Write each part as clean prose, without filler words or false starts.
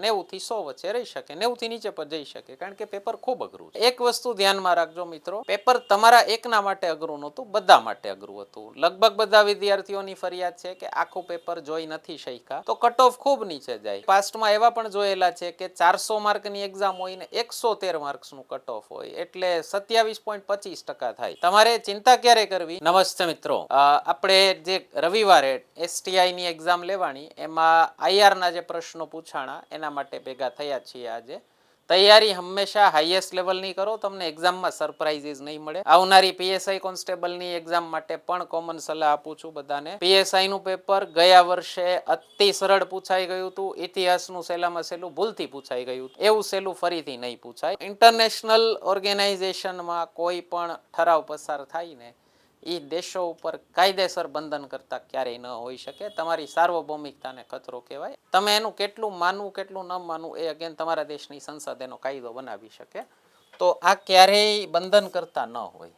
90 થી 100 વચ્ચે રહી શકે, 90 થી નીચે પણ જઈ શકે, કારણ કે પેપર ખૂબ અઘરું છે. એક વસ્તુ ધ્યાનમાં રાખજો મિત્રો, પેપર તમારા એકના માટે અઘરું નહોતું, બધા માટે અઘરું હતું. લગભગ બધા વિદ્યાર્થીઓની ફરિયાદ છે કે આખું પેપર જોઈ નથી શક્યા, તો કટ ઓફ ખૂબ નીચે જાય. પાસ્ટમાં એવા પણ જોયેલા છે કે 400 માર્કની એક્ઝામ હોય ને 113 માર્ક્સનું કટ ઓફ હોય, એટલે 27.25% થાય. તમારે ચિંતા ક્યારે કરવી? નમસ્તે મિત્રો, આપણે જે રવિવારે STI ની એક્ઝામ લેવાની, એમાં IR ના જે પ્રશ્નો પૂછાણા એના માટે ભેગા થયા છીએ આજે. તૈયારી હંમેશા હાઈએસ્ટ લેવલની કરો, તમને એક્ઝામમાં સરપ્રાઇઝીસ નહીં મળે. આવનારી PSI કોન્સ્ટેબલની એક્ઝામ માટે પણ કોમન સલાહ આપું છું બધાને. PSI નું પેપર ગયા વર્ષે અતિ સરળ પૂછાઈ ગયું હતું, ઇતિહાસનું સહેલામાં સહેલું ભૂલથી પૂછાઈ ગયું, એવું સહેલું ફરીથી નહીં પૂછાય. ઇન્ટરનેશનલ ઓર્ગેનાઇઝેશનમાં કોઈ પણ ઠરાવ પસાર થાય ને, એ દેશો ઉપર કાયદેસર બંધન કરતા ક્યારેય ન હોઈ શકે. તમારી સાર્વભૌમિકતાને ખતરો કહેવાય. તમે એનું કેટલું માનવું કેટલું ન માનવું એ અગેન તમારા દેશની સંસદ એનો કાયદો બનાવી શકે, તો આ ક્યારેય બંધન કરતા ન હોય.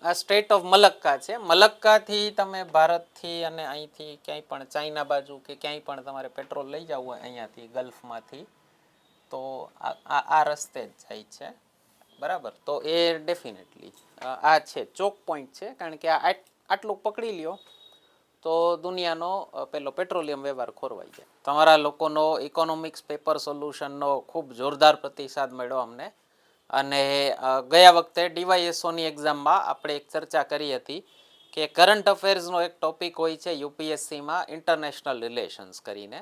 આ સ્ટેટ ઓફ મલક્કા છે. મલક્કાથી તમે ભારતથી અને અહીંથી ક્યાંય પણ ચાઇના બાજુ કે ક્યાંય પણ તમારે પેટ્રોલ લઈ જવું હોય અહીંયાથી ગલ્ફમાંથી, તો આ રસ્તે જ જાય છે, બરાબર. તો એ ડેફિનેટલી આ છે ચોક પોઈન્ટ છે, કારણ કે આટલું પકડી લ્યો તો દુનિયાનો પેલો પેટ્રોલિયમ વ્યવહાર ખોરવાઈ જાય. તમારા લોકોનો ઇકોનોમિક્સ પેપર સોલ્યુશનનો ખૂબ જોરદાર પ્રતિસાદ મળ્યો અમને. અને ગયા વખતે DYSOની એક્ઝામમાં આપણે એક ચર્ચા કરી હતી કે કરંટ અફેર્સનો એક ટોપિક હોય છે UPSCમાં, ઇન્ટરનેશનલ રિલેશન્સ કરીને.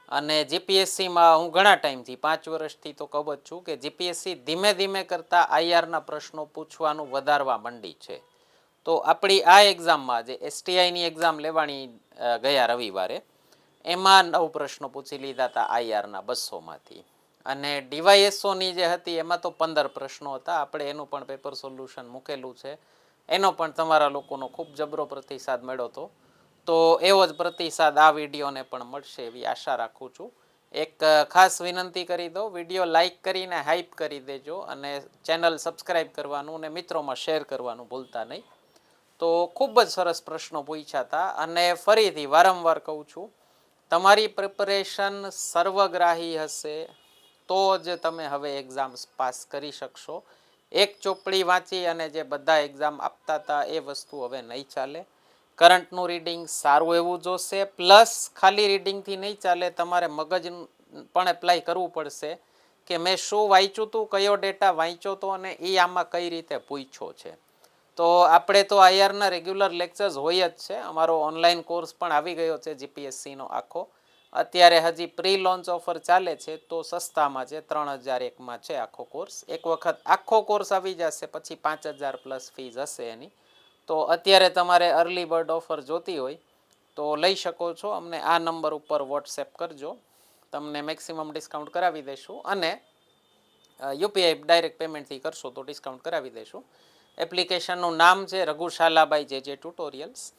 અને GPSCમાં હું ઘણા ટાઈમથી 5 વર્ષથી તો કહું જ છું કે GPSC ધીમે ધીમે કરતાં IRના પ્રશ્નો પૂછવાનું વધારવા માંડી છે. તો આપણી આ એક્ઝામમાં જે STIની એક્ઝામ લેવાની ગયા રવિવારે, એમાં 9 પ્રશ્નો પૂછી લીધા હતા IRના 200માંથી. અને DYSOની જે હતી એમાં તો 15 પ્રશ્નો હતા. આપણે એનું પણ પેપર સોલ્યુશન મૂકેલું છે, એનો પણ તમારા લોકોનો ખૂબ જબરો પ્રતિસાદ મળ્યો હતો. તો એવો જ પ્રતિસાદ આ વિડીયોને પણ મળશે એવી આશા રાખું છું. એક ખાસ વિનંતી કરી દો, વિડીયો લાઈક કરીને હાઈપ કરી દેજો, અને ચેનલ સબસ્ક્રાઈબ કરવાનું અને મિત્રોમાં શેર કરવાનું ભૂલતા નહીં. તો ખૂબ જ સરસ પ્રશ્નો પૂછ્યા હતા, અને ફરીથી વારંવાર કહું છું, તમારી પ્રિપરેશન સર્વગ્રાહી હશે તો જ તમે હવે એક્ઝામ્સ પાસ કરી શકશો. એક ચોપડી વાંચી અને જે બધા એક્ઝામ આપતા હતા એ વસ્તુ હવે નહીં ચાલે. કરંટનું રીડિંગ સારું એવું જોશે, પ્લસ ખાલી રીડિંગથી નહીં ચાલે, તમારે મગજ પણ એપ્લાય કરવું પડશે કે મેં શું વાંચ્યું હતું, કયો ડેટા વાંચ્યો હતો અને એ આમાં કઈ રીતે પૂછ્યો છે. તો આપણે તો IRના રેગ્યુલર લેક્ચર્સ હોય જ છે. અમારો ઓનલાઈન કોર્સ પણ આવી ગયો છે GPSCનો આખો. અત્યારે હજી પ્રી લોન્ચ ઓફર ચાલે છે, તો સસ્તામાં છે, 3001માં છે આખો કોર્સ. એક વખત આખો કોર્સ આવી જશે પછી 5000 પ્લસ ફીસ હશે એની. તો અત્યારે તમારે અર્લી બર્ડ ઓફર જોતી હોય તો લઈ શકો છો. અમને આ નંબર ઉપર વોટ્સએપ કરજો, તમને મેક્સિમમ ડિસ્કાઉન્ટ કરાવી દઈશું. અને UPI ડાયરેક્ટ પેમેન્ટથી કરશો તો ડિસ્કાઉન્ટ કરાવી દઈશું. એપ્લિકેશનનું નામ છે રઘુશાલાબાઈ JJ ટ્યુટોરિયલ્સ.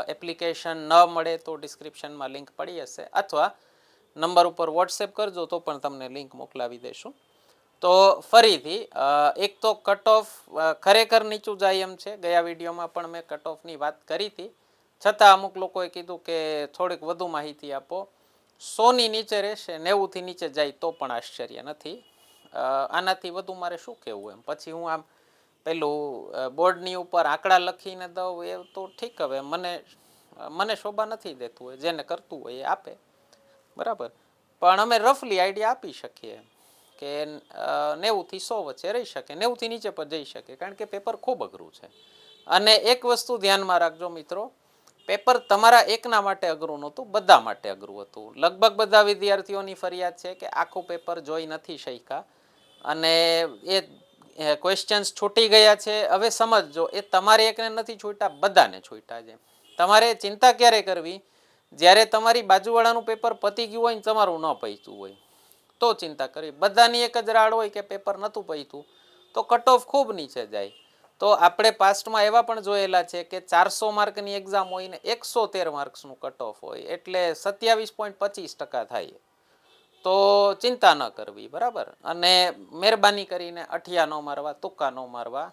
એપ્લિકેશન ન મળે તો ડિસ્ક્રિપ્શનમાં લિંક પડી હશે, અથવા નંબર ઉપર વોટ્સએપ કરજો તો પણ તમને લિંક મોકલાવી દઈશું. તો ફરીથી એક તો કટ ઓફ ખરેખર નીચું જાય એમ છે. ગયા વિડીયોમાં પણ મેં કટ ઓફની વાત કરી હતી, છતાં અમુક લોકોએ કીધું કે થોડીક વધુ માહિતી આપો. 100ની નીચે રહેશે, 90થી નીચે જાય તો પણ આશ્ચર્ય નથી. આનાથી વધુ મારે શું કહેવું એમ. પછી હું આમ પેલું બોર્ડની ઉપર આંકડા લખીને દઉં એ તો ઠીક, હવે મને શોભા નથી દેતું હોય, જેને કરતું હોય એ આપે, બરાબર. પણ અમે રફલી આઈડિયા આપી શકીએ કે 90 થી 100 વચ્ચે રહી શકે, 90 થી નીચે પણ જઈ શકે, કારણ કે પેપર ખૂબ અઘરું છે. અને એક વસ્તુ ધ્યાનમાં રાખજો મિત્રો, પેપર તમારા એકના માટે અઘરું નહોતું, બધા માટે અઘરું હતું. લગભગ બધા વિદ્યાર્થીઓની ફરિયાદ છે કે આખું પેપર જોઈ નથી શક્યા, અને એ ક્વેશ્ચન્સ છૂટી ગયા છે. હવે સમજજો, એ તમારે એકને નથી છૂટ્યા, બધાને છૂટ્યા છે. તમારે ચિંતા ક્યારે કરવી? જ્યારે તમારી બાજુવાળાનું પેપર પતી ગયું હોય ને તમારું ન પત્યું હોય તો ચિંતા કરવી. બધાની એક જ રાડ હોય કે પેપર નહોતું પત્યું, તો કટ ઓફ ખૂબ નીચે જાય. તો આપણે પાસ્ટમાં એવા પણ જોયેલા છે કે 400 માર્કની એક્ઝામ હોય ને 113 માર્ક્સનું કટ ઓફ હોય, એટલે 27.25% થાય. તો ચિંતા ન કરવી, બરાબર. અને મહેરબાની કરીને અઠિયા ન મારવા, તુક્કા ન મારવા.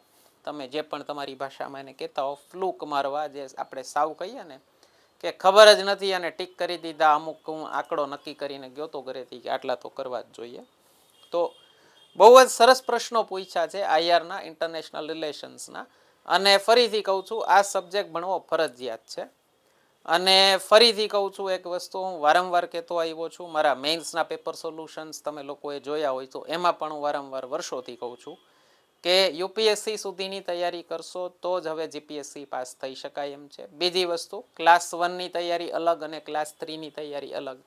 તમે જે પણ તમારી ભાષામાં એને કહેતા હો, ફ્લૂક મારવા, જે આપણે સાવ કહીએ ને કે ખબર જ નથી અને ટીક કરી દીધા, અમુક હું આંકડો નક્કી કરીને ગયો તો ઘરેથી કે આટલા તો કરવા જ જોઈએ. તો બહુ જ સરસ પ્રશ્નો પૂછ્યા છે આઈઆરના, ઇન્ટરનેશનલ રિલેશન્સના. અને ફરીથી કહું છું, આ સબ્જેક્ટ ભણવો ફરજિયાત છે. અને ફરીથી કહું છું, એક વસ્તુ હું વારંવાર કહેતો આવ્યો છું, મારા મેઇન્સના પેપર સોલ્યુશન્સ તમે લોકોએ જોયા હોય તો એમાં પણ હું વારંવાર વર્ષોથી કહું છું કે યુપીએસસી સુધીની તૈયારી કરશો તો જ હવે જીપીએસસી પાસ થઈ શકાય એમ છે. બીજી વસ્તુ, ક્લાસ 1ની તૈયારી અલગ અને ક્લાસ 3ની તૈયારી અલગ,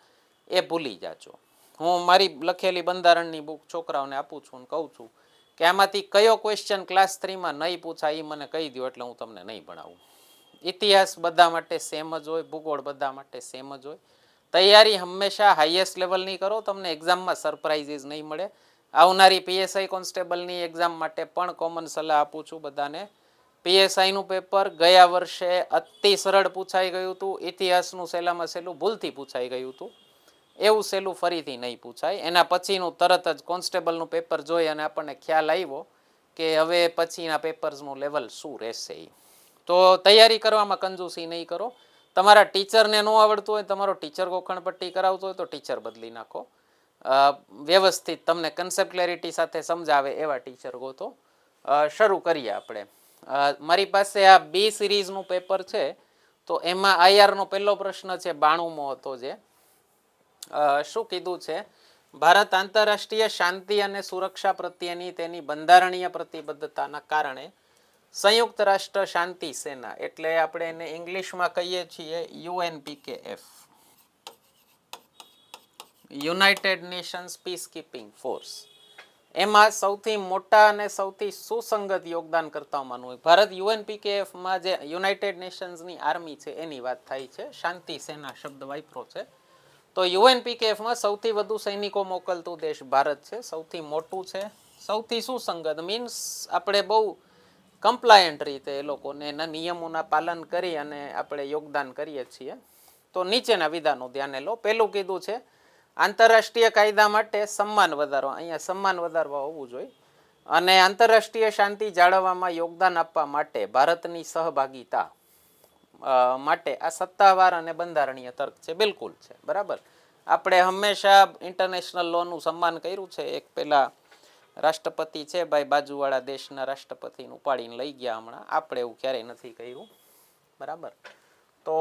એ ભૂલી જાજો. હું મારી લખેલી બંધારણની બુક છોકરાઓને આપું છું અને કહું છું કે આમાંથી કયો ક્વેશ્ચન ક્લાસ 3માં નહીં પૂછાય એ મને કહી દો એટલે હું તમને નહીં ભણાવું. ઇતિહાસ બધા માટે સેમ જ હોય, ભૂગોળ બધા માટે સેમ જ હોય. તૈયારી હંમેશા હાઈએસ્ટ લેવલની કરો, તમને એક્ઝામમાં સરપ્રાઇઝીસ નહીં મળે. આવનારી પીએસઆઈ કોન્સ્ટેબલની એક્ઝામ માટે પણ કોમન સલાહ આપું છું બધાને. પીએસઆઈનું પેપર ગયા વર્ષે અતિ સરળ પૂછાઈ ગયું હતું, ઇતિહાસનું સહેલામાં સહેલું ભૂલથી પૂછાઈ ગયું હતું. એવું સહેલું ફરીથી નહીં પૂછાય. એના પછીનું તરત જ કોન્સ્ટેબલનું પેપર જોઈ અને આપણને ખ્યાલ આવ્યો કે હવે પછીના પેપર્સનું લેવલ શું રહેશે. તો તૈયારી કરવામાં કંજૂસી નહીં કરો. તમારા ટીચરને ન આવડતું હોય, તમારો ટીચર ગોખણપટ્ટી કરાવતો હોય તો ટીચર બદલી નાખો. વ્યવસ્થિત તમને કન્સેપ્ટ ક્લેરિટી સાથે સમજાવે એવા ટીચર ગોતો. શરૂ કરીએ આપણે. મારી પાસે આ બી સિરીઝનું પેપર છે, તો એમાં આઈઆરનો પહેલો પ્રશ્ન છે 92મો હતો, જે શું કીધું છે, ભારત આંતરરાષ્ટ્રીય શાંતિ અને સુરક્ષા પ્રત્યેની તેની બંધારણીય પ્રતિબદ્ધતાના કારણે સંયુક્ત રાષ્ટ્ર શાંતિ સેના, એટલે આપણે એને ઇંગ્લિશમાં કહીએ છીએ UNPKF, United Nations peacekeeping force, એમાં સૌથી મોટા અને સૌથી સુસંગત યોગદાનકર્તાઓમાંનું હોય. ભારત યુએનપીકેએફમાં જે યુનાઇટેડ નેશન્સની આર્મી છે એની વાત થાય છે, શાંતિ સેના શબ્દ વાપરો છે. તો યુએનપીકેએફમાં સૌથી વધુ સૈનિકો મોકલતું દેશ ભારત છે, સૌથી મોટું છે, સૌથી સુસંગત મીન્સ આપણે બહુ કમ્પ્લાયન્ટ રીતે એ લોકોને એના નિયમોના પાલન કરી અને આપણે યોગદાન કરીએ છીએ. તો નીચેના વિધાનો ધ્યાને લો. પહેલું કીધું છે આંતરરાષ્ટ્રીય કાયદા માટે સન્માન વધારવા, અહીંયા સન્માન વધારવા હોવું જોઈએ. અને આંતરરાષ્ટ્રીય શાંતિ જાળવવામાં યોગદાન આપવા માટે ભારતની સહભાગિતા માટે આ સત્તાવાર અને બંધારણીય તર્ક છે, બિલકુલ છે, બરાબર. આપણે હંમેશા ઇન્ટરનેશનલ લોનું સન્માન કર્યું છે. એક પેલા રાષ્ટ્રપતિ છે ભાઈ, બાજુવાળા દેશના રાષ્ટ્રપતિનું ઉપાડીને લઈ ગયા હમણાં, આપણે એવું ક્યારેય નથી કર્યું, બરાબર. તો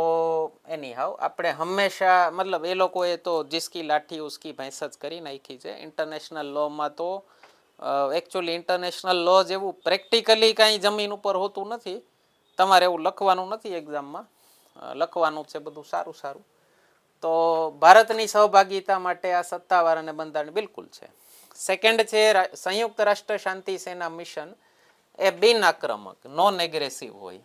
એની હાવ આપણે હંમેશા, મતલબ એ લોકોએ તો જિસકી લાઠી ઉસકી ભેંસ જ કરી નાખી છે. ઇન્ટરનેશનલ લોમાં તો એકચ્યુઅલી ઇન્ટરનેશનલ લો જેવું પ્રેક્ટિકલી કાંઈ જમીન ઉપર હોતું નથી. તમારે એવું લખવાનું નથી એક્ઝામમાં, લખવાનું છે બધું સારું સારું. તો ભારતની સહભાગિતા માટે આ સત્તાવાર અને બંધારણ બિલકુલ છે. સેકન્ડ છે સંયુક્ત રાષ્ટ્ર શાંતિ સેના મિશન એ બિન આક્રમક, નોન એગ્રેસિવ હોય,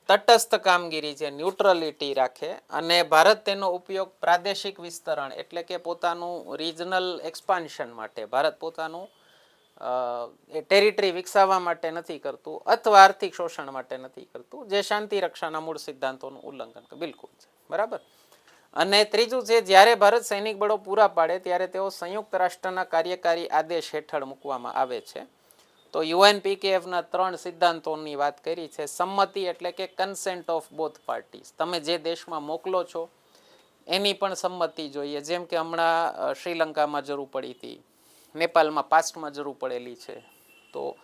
તટસ્થ કામગીરી છે, ન્યુટ્રલિટી રાખે અને ભારત તેનો ઉપયોગ પ્રાદેશિક વિસ્તરણ એટલે કે પોતાનું રિજનલ એક્સપાન્શન માટે, ભારત પોતાનું એ ટેરિટરી વિકસાવવા માટે નથી કરતું અથવા આર્થિક શોષણ માટે નથી કરતું, જે શાંતિ રક્ષાના મૂળ સિદ્ધાંતોનું ઉલ્લંઘન બિલકુલ છે, બરાબર. અને ત્રીજું છે જ્યારે ભારત સૈનિક બળો પૂરા પાડે ત્યારે તેઓ સંયુક્ત રાષ્ટ્રના કાર્યકારી આદેશ હેઠળ મૂકવામાં આવે છે. તો યુએનપીકેએફના 3 સિદ્ધાંતોની વાત કરી છે. સંમતિ એટલે કે કન્સેન્ટ ઓફ બોથ પાર્ટીઝ, તમે જે દેશમાં મોકલો છો એની પણ સંમતિ જોઈએ. જેમ કે હમણાં શ્રીલંકામાં જરૂર પડી હતી, નેપાળમાં પાસ્ટમાં જરૂર પડેલી છે. તો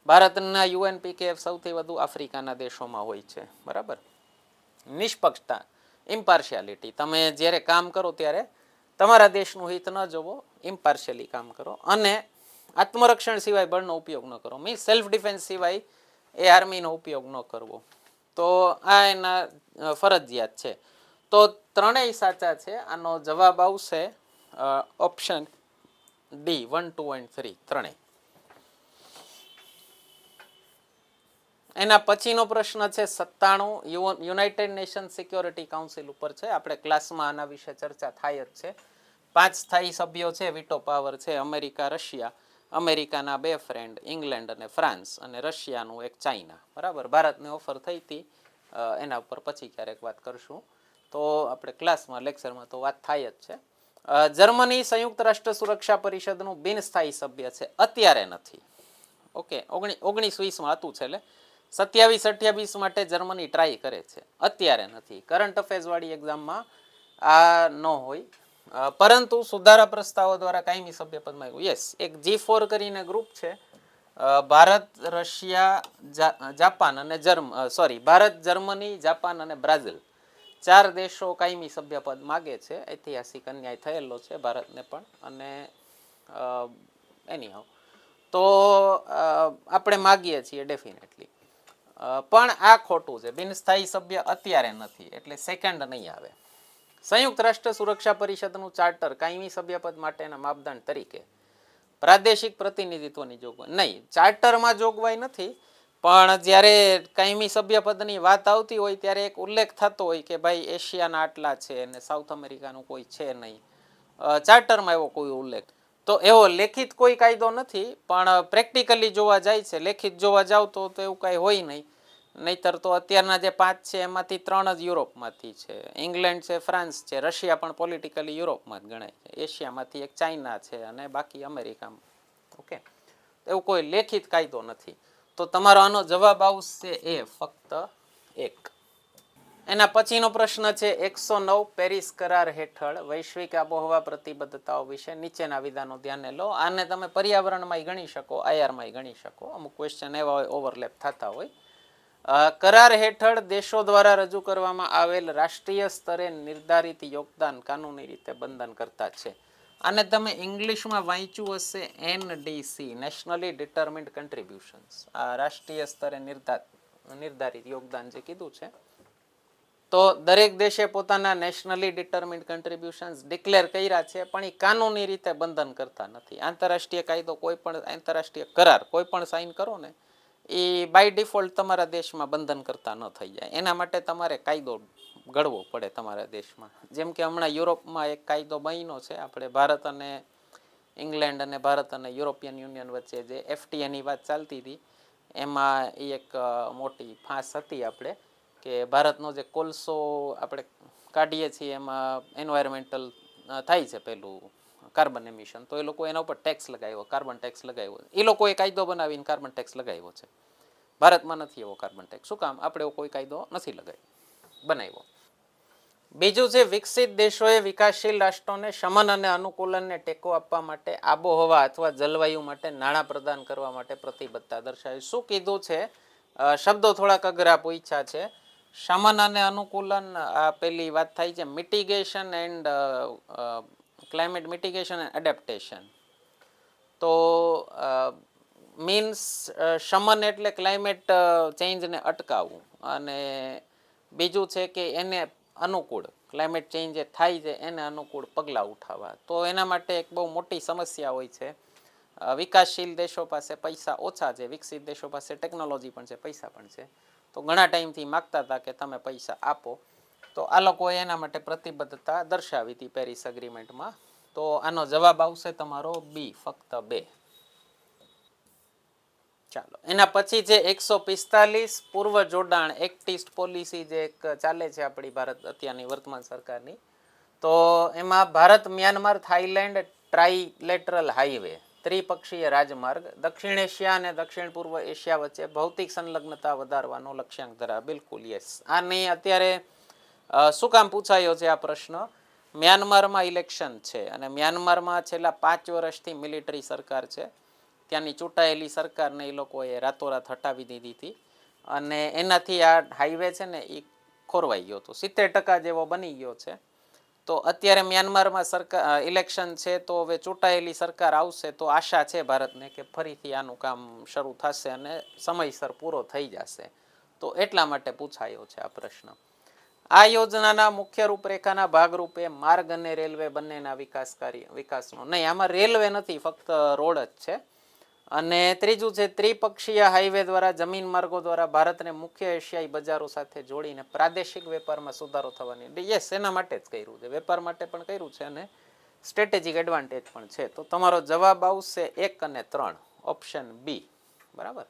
ભારતના યુએનપીકેએફ સૌથી વધુ આફ્રિકાના દેશોમાં હોય છે, બરાબર. નિષ્પક્ષતા, ઇમ્પાર્શિયાલિટી, તમે જ્યારે કામ કરો ત્યારે તમારા દેશનું હિત ન જોવો, ઇમ્પાર્શિયલી કામ કરો. અને આત્મરક્ષણ સિવાય બળનો ઉપયોગ ન કરો, મીન્સ સેલ્ફ ડિફેન્સ સિવાય એ આર્મીનો ઉપયોગ ન કરવો. તો આ એના ફરજિયાત છે. તો ત્રણેય સાચા છે. આનો જવાબ આવશે ઓપ્શન ડી, 1, 2 and 3 ત્રણેય. એના પછીનો પ્રશ્ન છે 97, યુનાઇટેડ નેશન સિક્યોરિટી કાઉન્સિલ ઉપર છે. આપણે ક્લાસમાં આના વિશે ચર્ચા થાય જ છે. 5 સ્થાયી સભ્યો છે, વિટો પાવર છે, અમેરિકા, રશિયા, અમેરિકાના 2 ફ્રેન્ડ, ઇંગ્લેન્ડ અને ફ્રાન્સ, અને રશિયાનું એક ચાઇના, બરાબર. ભારતને ઓફર થઈ હતી, એના ઉપર પછી ક્યારેક વાત કરશું. તો આપણે ક્લાસમાં, લેક્ચરમાં તો વાત થાય જ છે. જર્મની સંયુક્ત રાષ્ટ્ર સુરક્ષા પરિષદનું બિનસ્થાયી સભ્ય છે, અત્યારે નથી. ઓકે, 1920માં હતું છેલ્લે. 27-28 માટે જર્મની ટ્રાય કરે છે, અત્યારે નથી. કરંટ અફેર્સ વાળી એક્ઝામમાં આ ન હોય. પરંતુ સુધારા પ્રસ્તાવો દ્વારા કાયમી સભ્યપદમાં આવ્યું. યસ, એક G4 કરીને ગ્રુપ છે. ભારત, રશિયા, જાપાન અને ભારત, જર્મની, જાપાન અને બ્રાઝિલ 4 દેશો કાયમી સભ્યપદ માગે છે. ઐતિહાસિક અન્યાય થયેલો છે ભારતને પણ. અને એનીહાઉ તો આપણે માગીએ છીએ ડેફિનેટલી. પણ આ ખોટું છે. બિનસ્થાયી સભ્ય અત્યારે નથી, એટલે સેકન્ડ નહીં આવે. સંયુક્ત રાષ્ટ્ર સુરક્ષા પરિષદનું ચાર્ટર કાયમી સભ્યપદ માટેના માપદંડ તરીકે પ્રાદેશિક પ્રતિનિધિત્વની જોગવાઈ નહીં. ચાર્ટરમાં જોગવાઈ નથી, પણ જ્યારે કાયમી સભ્યપદની વાત આવતી હોય ત્યારે એક ઉલ્લેખ થતો હોય કે ભાઈ એશિયાના આટલા છે અને સાઉથ અમેરિકાનું કોઈ છે નહીં. ચાર્ટરમાં એવો કોઈ ઉલ્લેખ, તો એવો લેખિત કોઈ કાયદો નથી, પણ પ્રેક્ટિકલી જોવા જાય છે. લેખિત જોવા જાવ તો એવું કાંઈ હોય નહીં. નહીતર તો અત્યારના જે 5 છે એમાંથી 3 જ યુરોપમાંથી છે. ઇંગ્લેન્ડ છે, ફ્રાન્સ છે, રશિયા પણ પોલિટિકલી યુરોપમાં જ ગણાય છે. એશિયામાંથી એક ચાઇના છે અને બાકી અમેરિકામાં. ઓકે, એવું કોઈ લેખિત કાયદો નથી. તો તમારો આનો જવાબ આવશે એ ફક્ત 1. એના પછીનો પ્રશ્ન છે 109. પેરિસ કરાર હેઠળ વૈશ્વિક આબોહવા પ્રતિબદ્ધતાઓ વિશે નીચેના વિધાનો ધ્યાને લો. આને તમે પર્યાવરણમાં ગણી શકો, IR માં ગણી શકો. અમુક ક્વેશ્ચન એવા હોય ઓવરલેપ થતા હોય. કરાર હેઠળ દેશો દ્વારા રજૂ કરવામાં આવેલ રાષ્ટ્રીય સ્તરે નિર્ધારિત યોગદાન કાનૂની રીતે બંધન કરતા છે. આને તમે ઇંગ્લિશમાં વાંચ્યું હશે NDC, નેશનલી ડિટર્મિન્ડ કન્ટ્રીબ્યુશન્સ. આ રાષ્ટ્રીય સ્તરે નિર્ધારિત યોગદાન જે કીધું છે. તો દરેક દેશે પોતાના નેશનલી ડિટર્મિન્ડ કન્ટ્રીબ્યુશન્સ ડિક્લેર કર્યા છે, પણ એ કાનૂની રીતે બંધન કરતા નથી. આંતરરાષ્ટ્રીય કાયદો, કોઈ પણ આંતરરાષ્ટ્રીય કરાર કોઈ પણ સાઇન કરો ને, એ બાય ડિફોલ્ટ તમારા દેશમાં બંધન કરતા ન થઈ જાય. એના માટે તમારે કાયદો ઘડવો પડે તમારા દેશમાં. જેમ કે હમણાં યુરોપમાં એક કાયદો બન્યો છે. આપણે ભારત અને ઇંગ્લેન્ડ અને ભારત અને યુરોપિયન યુનિયન વચ્ચે જે FTAની વાત ચાલતી હતી, એમાં એ એક મોટી ફાંસ હતી આપણે કે ભારતનો જે કોલસો આપણે કાઢીએ છીએ એમાં એન્વાયરમેન્ટલ થાય છે પેલું કાર્બન એમિશન, તો એ લોકો એના ઉપર ટેક્સ લગાવ્યો, કાર્બન ટેક્સ લગાવ્યો. એ લોકોએ કાયદો બનાવીને કાર્બન ટેક્સ લગાવ્યો છે. ભારતમાં નથી એવો કાર્બન ટેક્સ. શું કામ? આપણે એવો કોઈ કાયદો નથી બનાવ્યો. બીજું છે વિકસિત દેશોએ વિકાસશીલ રાષ્ટ્રોને શમન અને અનુકૂલનને ટેકો આપવા માટે આબોહવા અથવા જલવાયુ માટે નાણાં પ્રદાન કરવા માટે પ્રતિબદ્ધતા દર્શાવી. શું કીધું છે? શબ્દો થોડાક અઘરા પૂછ્યા છે. શમન અને અનુકૂલન, આ પેલી વાત થાય છે mitigation and climate mitigation and adaptation. તો મીન્સ શમન એટલે ક્લાઇમેટ ચેન્જને અટકાવવું, અને બીજું છે કે એને અનુકૂળ, ક્લાઇમેટ ચેન્જ જે થાય છે એને અનુકૂળ પગલાં ઉઠાવવા. તો એના માટે એક બહુ મોટી સમસ્યા હોય છે. વિકાસશીલ દેશો પાસે પૈસા ઓછા છે, વિકસિત દેશો પાસે ટેકનોલોજી પણ છે, પૈસા પણ છે. તો ઘણા ટાઈમથી માગતા હતા કે તમે પૈસા આપો. તો આ લોકોએ એના માટે પ્રતિબદ્ધતા દર્શાવી હતી પેરિસ એગ્રીમેન્ટમાં. તો આનો જવાબ આવશે તમારો B, ફક્ત 2. ચાલો, એના પછી છે 145. પૂર્વ જોડાણ એક્ટ ઈસ્ટ પોલિસી જે એક ચાલે છે આપણી ભારત અત્યારની વર્તમાન સરકારની. તો એમાં ભારત, મ્યાનમાર, થાઈલેન્ડ ટ્રાઇલેટરલ હાઈવે, ત્રિપક્ષીય રાજમાર્ગ, દક્ષિણ એશિયા અને દક્ષિણ પૂર્વ એશિયા વચ્ચે ભૌતિક સંલગ્નતા વધારવાનો લક્ષ્યાંક ધરાવે. બિલકુલ યસ. આની અત્યારે શું કામ પૂછાયો છે આ પ્રશ્ન? મ્યાનમારમાં ઇલેક્શન છે અને મ્યાનમારમાં છેલ્લા 5 વર્ષથી મિલિટરી સરકાર છે. ત્યાંની ચૂંટાયેલી સરકારને એ લોકોએ રાતોરાત હટાવી દીધી હતી, અને એનાથી આ હાઈવે છે ને એ ખોરવાઈ ગયો હતો. 70% જેવો બની ગયો છે. તો અત્યારે મ્યાનમારમાં સરકાર ઇલેક્શન છે, તો હવે ચૂંટાયેલી સરકાર આવશે તો આશા છે ભારતને કે ફરીથી આનું કામ શરૂ થશે અને સમયસર પૂરો થઈ જશે. તો એટલા માટે પૂછાયો છે આ પ્રશ્ન. આ યોજનાના મુખ્ય રૂપરેખાના ભાગરૂપે માર્ગ અને રેલવે બંનેના વિકાસનો નહીં, આમાં રેલવે નથી, ફક્ત રોડ જ છે. અને ત્રીજું છે ત્રિપક્ષીય હાઈવે દ્વારા જમીન માર્ગો દ્વારા ભારતને મુખ્ય એશિયાઈ બજારો સાથે જોડીને પ્રાદેશિક વેપારમાં સુધારો થવાની. યસ, એના માટે જ કર્યું છે, વેપાર માટે પણ કર્યું છે અને સ્ટ્રેટેજિક એડવાન્ટેજ પણ છે. તો તમારો જવાબ આવશે 1 અને 3, ઓપ્શન B. બરાબર.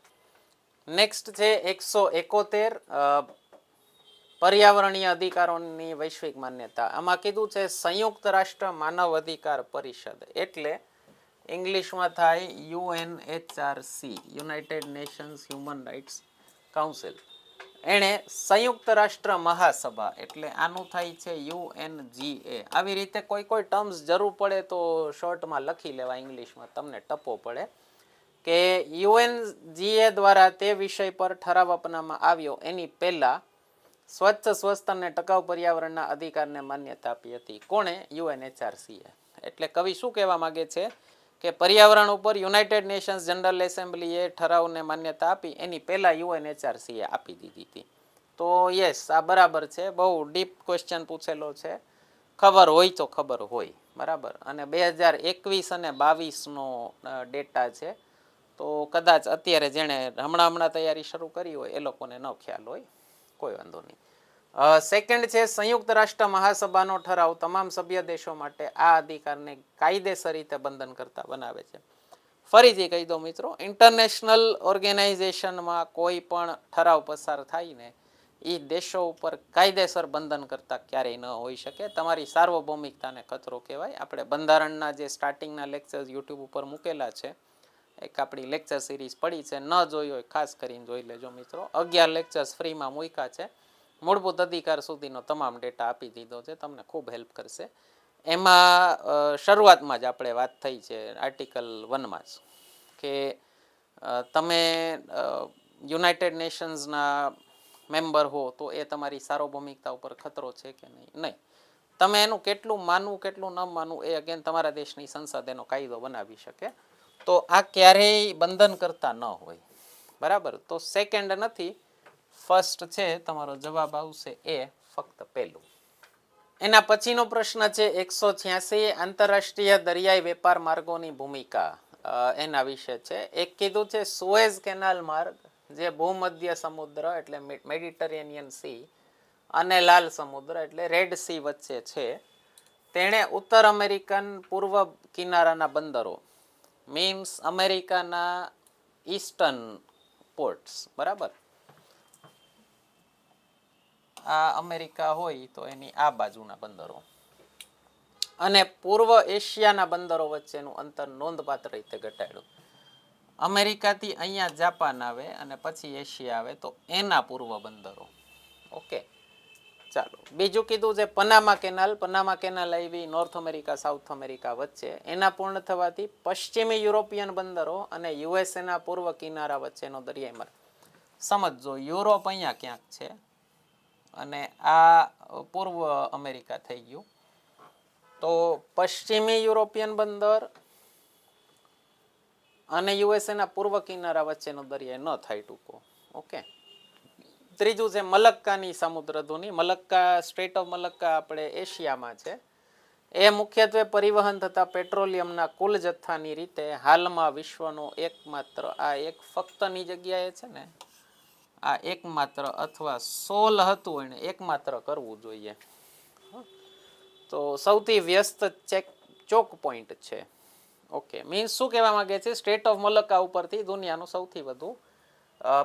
નેક્સ્ટ છે 171. પર્યાવરણીય અધિકારોની વૈશ્વિક માન્યતા. આમાં કીધું છે સંયુક્ત રાષ્ટ્ર માનવ અધિકાર પરિષદ, એટલે ઇંગ્લિશમાં થાય UNHRC, United Nations Human Rights Council, એણે સંયુક્ત રાષ્ટ્ર મહાસભા એટલે આનું થાય છે UNGA. આવી રીતે કોઈ ટર્મ્સ જરૂર પડે તો શોર્ટમાં લખી લેવા ઇંગ્લિશમાં, તમને ટપો પડે કે UNGA દ્વારા તે વિષય પર ઠરાવ અપનાવવામાં આવ્યો એની પહેલા સ્વચ્છ, સ્વસ્થ અને ટકાઉ પર્યાવરણના અધિકારને માન્યતા આપી હતી. કોણે? UNHRCએ. એટલે કવિ શું કહેવા માંગે છે કે પર્યાવરણ ઉપર યુનાઇટેડ નેશન્સ જનરલ એસેમ્બલીએ ઠરાવને માન્યતા આપી એની પહેલા UNHRCએ આપી દીધી હતી. તો યસ, આ બરાબર છે. બહુ ડીપ ક્વેશ્ચન પૂછેલો છે. ખબર હોય તો ખબર હોય, બરાબર. અને 2021 અને 22નો ડેટા છે. તો કદાચ અત્યારે જેણે હમણાં તૈયારી શરૂ કરી હોય એ લોકોને ન ખ્યાલ હોય, કોઈ વાંધો નહીં. સેકન્ડ છે સંયુક્ત રાષ્ટ્ર મહાસભાનો ઠરાવ તમામ સભ્ય દેશો માટે આ અધિકારને કાયદેસર રીતે બંધન કરતા બનાવે છે. ફરીથી કહી દો મિત્રો, ઇન્ટરનેશનલ ઓર્ગેનાઇઝેશનમાં કોઈ પણ ઠરાવ પસાર થાય ને એ દેશો ઉપર કાયદેસર બંધન કરતા ક્યારેય ન હોઈ શકે. તમારી સાર્વભૌમિકતાને ખતરો કહેવાય. આપણે બંધારણના જે સ્ટાર્ટિંગના લેક્ચર્સ યુટ્યુબ ઉપર મૂકેલા છે, એક આપણી લેક્ચર સિરીઝ પડી છે, ન જોઈ હોય ખાસ કરીને જોઈ લેજો મિત્રો. 11 લેક્ચર્સ ફ્રીમાં મૂક્યા છે. મૂળભૂત અધિકાર સુધીનો તમામ ડેટા આપી દીધો છે, તમને ખૂબ હેલ્પ કરશે. એમાં શરૂઆતમાં જ આપણે વાત થઈ છે આર્ટિકલ 1માં જ કે તમે યુનાઇટેડ નેશન્સના મેમ્બર હો તો એ તમારી સાર્વભૌમિકતા ઉપર ખતરો છે કે નહીં. તમે એનું કેટલું માનવું કેટલું ન માનવું એ અગેન તમારા દેશની સંસદ એનો કાયદો બનાવી શકે. તો આ ક્યારેય બંધન કરતા ન હોય, બરાબર. તો સેકન્ડ નથી, ફર્સ્ટ છે તમારો જવાબ આવશે એ ફક્ત પહેલું. એના પછીનો પ્રશ્ન છે 186, આંતરરાષ્ટ્રીય દરિયાઈ વેપાર માર્ગોની ભૂમિકા. એના વિશે છે. એક કીધું છે સુએઝ કેનાલ માર્ગ, જે ભૂમધ્ય સમુદ્ર એટલે મેડિટરેનિયન સી અને લાલ સમુદ્ર એટલે રેડ સી વચ્ચે છે. તેણે ઉત્તર અમેરિકન પૂર્વ કિનારાના બંદરો, મીન્સ અમેરિકાના ઈસ્ટર્ન પોર્ટ્સ, બરાબર. આ અમેરિકા હોય તો એની આ બાજુના બંદરો અને પૂર્વ એશિયાના બંદરો વચ્ચેનું અંતર નોંધપાત્ર રીતે ઘટાડ્યું. અમેરિકાથી અહીંયા જાપાન આવે અને પછી એશિયા આવે તો એના પૂર્વ બંદરો. ઓકે, ચાલો. બીજું કીધું છે પનામા કેનાલ. પનામા કેનાલ આવી નોર્થ અમેરિકા સાઉથ અમેરિકા વચ્ચે. એના પૂર્ણ થવાથી પશ્ચિમી યુરોપિયન બંદરો અને યુએસએના પૂર્વ કિનારા વચ્ચેનો દરિયાઈ માર્ગ. સમજો, યુરોપ અહીંયા ક્યાંક છે અને આ પૂર્વ અમેરિકા થઈ ગયું. તો પશ્ચિમી યુરોપિયન બંદર અને યુએસએના પૂર્વ કિનારા વચ્ચેનો દરિયાઈ ન થાય ટૂંકો. ઓકે. ત્રીજું છે મલક્કાની સમુદ્ર ધુની. મલક્કા, સ્ટ્રેટ ઓફ મલક્કા આપણે એશિયામાં છે. એ મુખ્યત્વે પરિવહન થતા પેટ્રોલિયમના કુલ જથ્થાની રીતે હાલમાં વિશ્વનો એકમાત્ર, આ એક ફક્તની જગ્યાએ છે ને, આ એકમાત્ર અથવા 16 હતું એને એકમાત્ર કરવું જોઈએ. તો સૌથી વ્યસ્ત ચોક પોઈન્ટ છે. ઓકે, મીન્સ શું કહેવા માંગે છે, સ્ટેટ ઓફ મલક્કા ઉપરથી દુનિયાનો સૌથી વધુ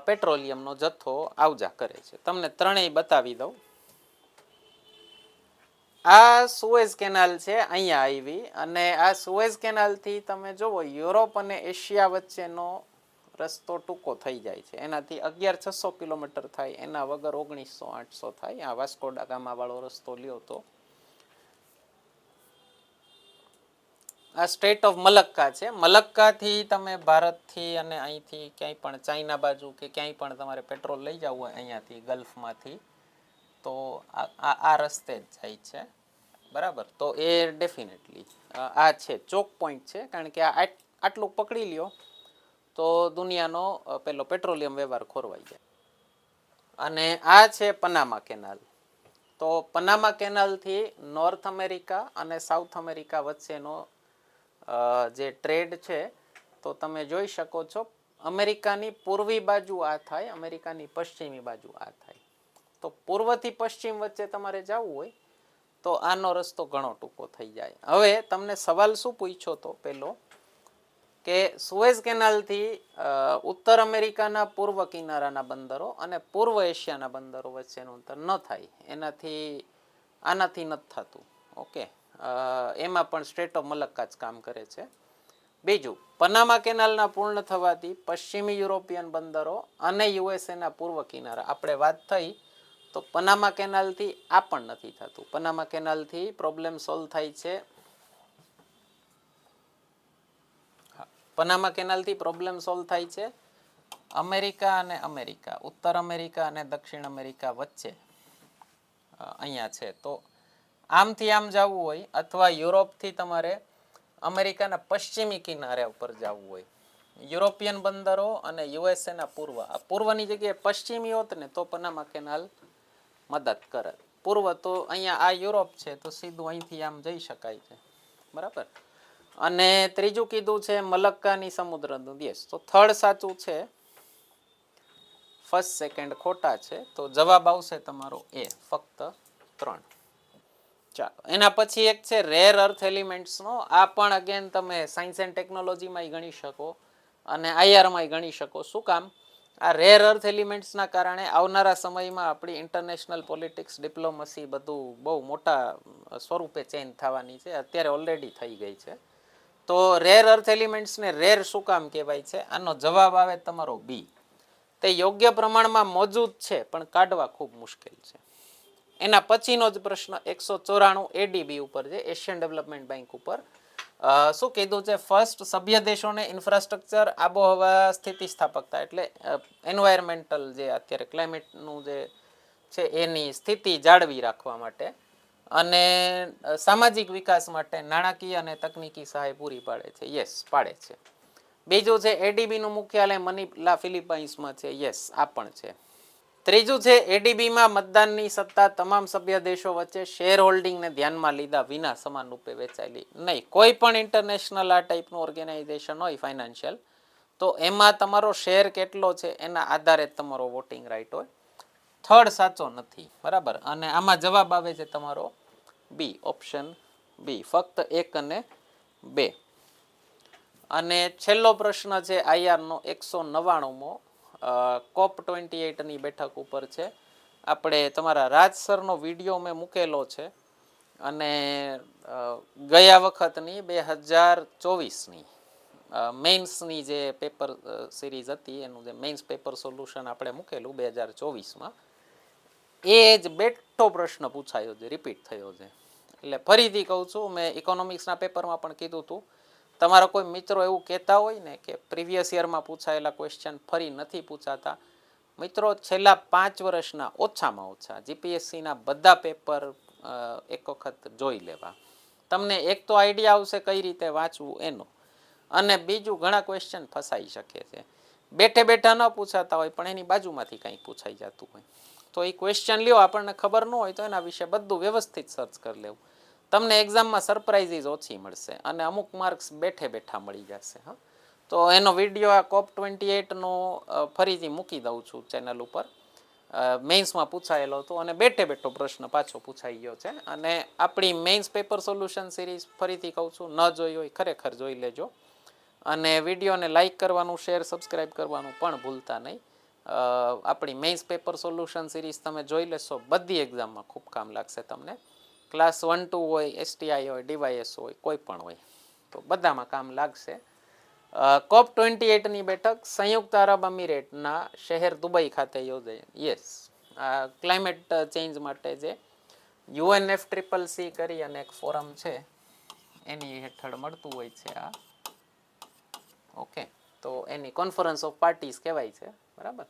પેટ્રોલિયમનો જથ્થો આવજા કરે છે. તમને ત્રણેય બતાવી દઉં. આ સુએઝ કેનાલ છે, અહીંયા આવી, અને આ સુએઝ કેનાલથી તમે જુઓ યુરોપ અને એશિયા વચ્ચેનો રસ્તો ટૂંકો થઈ જાય છે. એનાથી 11,600 કિલોમીટર થાય, એના વગર 19,800 થાય. આ વાસ્કો ડા ગામા વાળો રસ્તો લ્યો તો આ સ્ટેટ ઓફ મલક્કા છે. મલક્કાથી તમે ભારતથી અને અહીંથી ક્યાંય પણ ચાઇના બાજુ કે ક્યાંય પણ તમારે પેટ્રોલ લઈ જવું હોય અહીંયાથી ગલ્ફમાંથી, તો આ રસ્તે જ જાય છે, બરાબર. તો એ ડેફિનેટલી આ છે ચોક પોઈન્ટ છે, કારણ કે આ આટલું પકડી લ્યો તો દુનિયાનો પેલો પેટ્રોલિયમ વ્યવહાર ખોરવાઈ જાય. અને આ છે પનામા કેનાલ. તો પનામા કેનાલથી નોર્થ અમેરિકા અને સાઉથ અમેરિકા વચ્ચેનો જે ટ્રેડ છે, તો તમે જોઈ શકો છો અમેરિકાની પૂર્વી બાજુ આ થાય, અમેરિકાની પશ્ચિમી બાજુ આ થાય. તો પૂર્વથી પશ્ચિમ વચ્ચે તમારે જવું હોય તો આનો રસ્તો ઘણો ટૂંકો થઈ જાય. હવે તમને સવાલ શું પૂછ્યો તો પેલો, કે સુએઝ કેનાલથી ઉત્તર અમેરિકાના પૂર્વ કિનારાના બંદરો અને પૂર્વ એશિયાના બંદરો વચ્ચેનું અંતર ન થાય, આનાથી નથી થતું. ઓકે, એમાં પણ સ્ટ્રેટ ઓફ મલક્કા જ કામ કરે છે. બીજું, પનામા કેનાલના પૂર્ણ થવાથી પશ્ચિમી યુરોપિયન બંદરો અને યુએસએના પૂર્વ કિનારા, આપણે વાત થઈ તો પનામા કેનાલથી આ પણ નથી થતું. પનામા કેનાલથી પ્રોબ્લેમ સોલ્વ થાય છે. પનામા કેનાલથી પ્રોબ્લેમ સોલ્વ થાય છે અમેરિકા, ઉત્તર અમેરિકા અને દક્ષિણ અમેરિકા વચ્ચે અહીંયા છે. તો આમથી આમ જવું હોય અથવા યુરોપથી તમારે અમેરિકાના પશ્ચિમી કિનારે ઉપર જવું હોય, યુરોપિયન બંદરો અને યુએસએના પૂર્વ, આ પૂર્વની જગ્યાએ પશ્ચિમી હોત ને તો પનામા કેનાલ મદદ કરે. પૂર્વ તો અહીંયા આ યુરોપ છે તો સીધું અહીંથી આમ જઈ શકાય છે, બરાબર. અને ત્રીજું કીધું છે મલક્કાની સમુદ્રનું દેશ, તો થર્ડ સાચું છે, ફર્સ્ટ સેકન્ડ ખોટા છે. તો જવાબ આવશે તમારો એ, ફક્ત 3. ચાલો, એના પછી એક છે રેર અર્થ એલિમેન્ટ્સનો. આ પણ અગેન તમે સાયન્સ એન્ડ ટેકનોલોજીમાં ગણી શકો અને આઈઆરમાં ગણી શકો. શું કામ? આ રેર અર્થ એલિમેન્ટ્સના કારણે આવનારા સમયમાં આપણી ઇન્ટરનેશનલ પોલિટિક્સ, ડિપ્લોમસી બધું બહુ મોટા સ્વરૂપે ચેન્જ થવાની છે, અત્યારે ઓલરેડી થઈ ગઈ છે. તો રેર અર્થ એલિમેન્ટ્સને રેર શું કામ કહેવાય છે? આનો જવાબ આવે તમારો બી. તે યોગ્ય પ્રમાણમાં મોજૂદ છે પણ કાઢવા ખૂબ મુશ્કેલ છે. એના પછીનો જ પ્રશ્ન 194 એડીબી ઉપર છે, એશિયન ડેવલપમેન્ટ બેંક ઉપર. શું કીધું છે? ફર્સ્ટ, સભ્ય દેશોને ઇન્ફ્રાસ્ટ્રક્ચર, આબોહવા સ્થિતિસ્થાપકતા એટલે એન્વાયરમેન્ટલ જે અત્યારે ક્લાઇમેટનું જે છે એની સ્થિતિ જાળવી રાખવા માટે અને સામાજિક વિકાસ માટે નાણાકીય અને તકનીકી સહાય પૂરી પાડે છે. યસ, પાડે છે. બીજું છે એડીબીનું મુખ્યાલય મનીલા, ફિલિપાઈન્સમાં છે. યસ, આ પણ છે. ત્રીજું છે એડીબીમાં મતદાનની સત્તા તમામ સભ્ય દેશો વચ્ચે શેર હોલ્ડિંગને ધ્યાનમાં લીધા વિના સમાન રૂપે વેચાયેલી નહીં. કોઈ પણ ઇન્ટરનેશનલ આ ટાઈપનું ઓર્ગેનાઇઝેશન હોય ફાઇનાન્શિયલ, તો એમાં તમારો શેર કેટલો છે એના આધારે તમારો વોટિંગ રાઇટ હોય. થર્ડ સાચો નથી, બરાબર. અને આમાં જવાબ આવે છે તમારો બી, ઓપ્શન બી, ફક્ત 1 અને 2. અને છેલ્લો પ્રશ્ન છે આઈઆરનો 199મો, COP28ની બેઠક ઉપર છે. આપણે તમારા રાજ સરનો વિડીયો મેં મૂકેલો છે અને ગયા વખતની 2024ની મેઇન્સની જે પેપર સિરીઝ હતી એનું જે મેઇન્સ પેપર સોલ્યુશન આપણે મૂકેલું 2024માં, એ જ બેઠો પ્રશ્ન પૂછાયો છે, રિપીટ થયો છે. એટલે ફરીથી કહું છું, મેં ઇકોનોમિક્સના પેપરમાં પણ કીધું હતું, તમારા કોઈ મિત્રો એવું કહેતા હોય ને કે પ્રીવિયસ યરમાં પૂછાયેલા ક્વેશ્ચન ફરી નથી પૂછાતા, મિત્રો છેલ્લા 5 વર્ષના ઓછામાં ઓછા જીપીએસસીના બધા પેપર એક વખત જોઈ લેવા. તમને એક તો આઈડિયા આવશે કઈ રીતે વાંચવું એનો, અને બીજું ઘણા ક્વેશ્ચન ફસાઈ શકે છે. બેઠે બેઠા ન પૂછાતા હોય પણ એની બાજુમાંથી કંઈક પૂછાઈ જતું હોય, તો એ ક્વેશ્ચન લ્યો, આપણને ખબર ન હોય તો એના વિશે બધું વ્યવસ્થિત સર્ચ કરી લેવું. તમને એક્ઝામમાં સરપ્રાઇઝીસ ઓછી મળશે અને અમુક માર્ક્સ બેઠે બેઠા મળી જશે. હા, તો એનો વિડીયો આ COP28નો ફરીથી મૂકી દઉં છું ચેનલ ઉપર. મેઇન્સમાં પૂછાયેલો હતો અને બેઠે બેઠો પ્રશ્ન પાછો પૂછાઈ ગયો છે. અને આપણી મેઇન્સ પેપર સોલ્યુશન સિરીઝ ફરીથી કહું છું, ન જોઈ હોય ખરેખર જોઈ લેજો. અને વિડીયોને લાઇક કરવાનું, શેર, સબસ્ક્રાઈબ કરવાનું પણ ભૂલતા નહીં. આપણી મેઇન્સ પેપર સોલ્યુશન સિરીઝ તમે જોઈ લેશો, બધી એક્ઝામમાં ખૂબ કામ લાગશે તમને. ક્લાસ 1, 2 હોય, એસટીઆઈ હોય, ડીવાયએસ હોય, કોઈ પણ હોય, તો બધામાં કામ લાગશે. COP28ની બેઠક સંયુક્ત અરબ અમીરેટના શહેર દુબઈ ખાતે યોજાઈ. યસ, ક્લાઇમેટ ચેન્જ માટે જે UNFCCC કરી અને એક ફોરમ છે એની હેઠળ મળતું હોય છે આ. ઓકે, તો એની કોન્ફરન્સ ઓફ પાર્ટીઝ કહેવાય છે, બરાબર.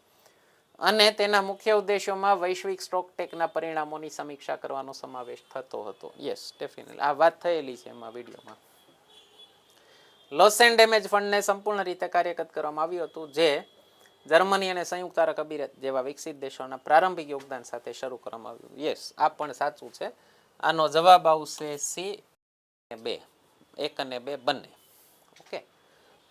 અને તેના મુખ્ય ઉદ્દેશોમાં વૈશ્વિક સ્ટોકટેકના પરિણામોની સમીક્ષા કરવાનો સમાવેશ થતો હતો. યસ, ડેફિનેટલી આ વાત થયેલી છે એમાં વિડીયોમાં. લોસ એન્ડ ડેમેજ ફંડને સંપૂર્ણ રીતે કાર્યરત કરવામાં આવ્યું હતું, જે જર્મની અને સંયુક્ત અરબ અમીરાત જેવા વિકસિત દેશોના પ્રારંભિક યોગદાન સાથે શરૂ કરવામાં આવ્યું. યસ, આ પણ સાચું છે. આનો જવાબ આવશે સી, 2, 1 અને 2 બંને. ઓકે,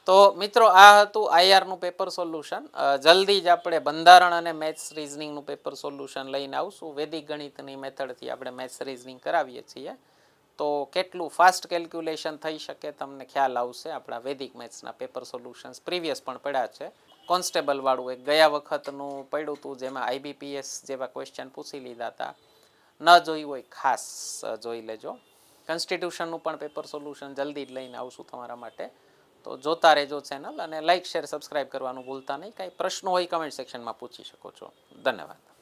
તો મિત્રો આ હતું આઈઆરનું પેપર સોલ્યુશન. જલ્દી જ આપણે બંધારણ અને મેથ્સ રીઝનિંગનું પેપર સોલ્યુશન લઈને આવશું. વૈદિક ગણિતની મેથડથી આપણે મેથ્સ રીઝનિંગ કરાવીએ છીએ, તો કેટલું ફાસ્ટ કેલ્ક્યુલેશન થઈ શકે તમને ખ્યાલ આવશે. આપણા વૈદિક મેથ્સના પેપર સોલ્યુશન્સ પ્રીવિયસ પણ પડ્યા છે. કોન્સ્ટેબલવાળું એક ગયા વખતનું પડ્યું હતું, જેમાં IBPS જેવા ક્વેશ્ચન પૂછી લીધા હતા. ન જોયું હોય ખાસ જોઈ લેજો. કોન્સ્ટિટ્યુશનનું પણ પેપર સોલ્યુશન જલ્દી જ લઈને આવશું તમારા માટે. તો જોતા રહેજો ચેનલ અને લાઇક શેર સબસ્ક્રાઇબ કરવાનું ભૂલતા નહીં. કાંઈ પ્રશ્નો હોય કમેન્ટ સેક્શનમાં પૂછી શકો છો. ધન્યવાદ.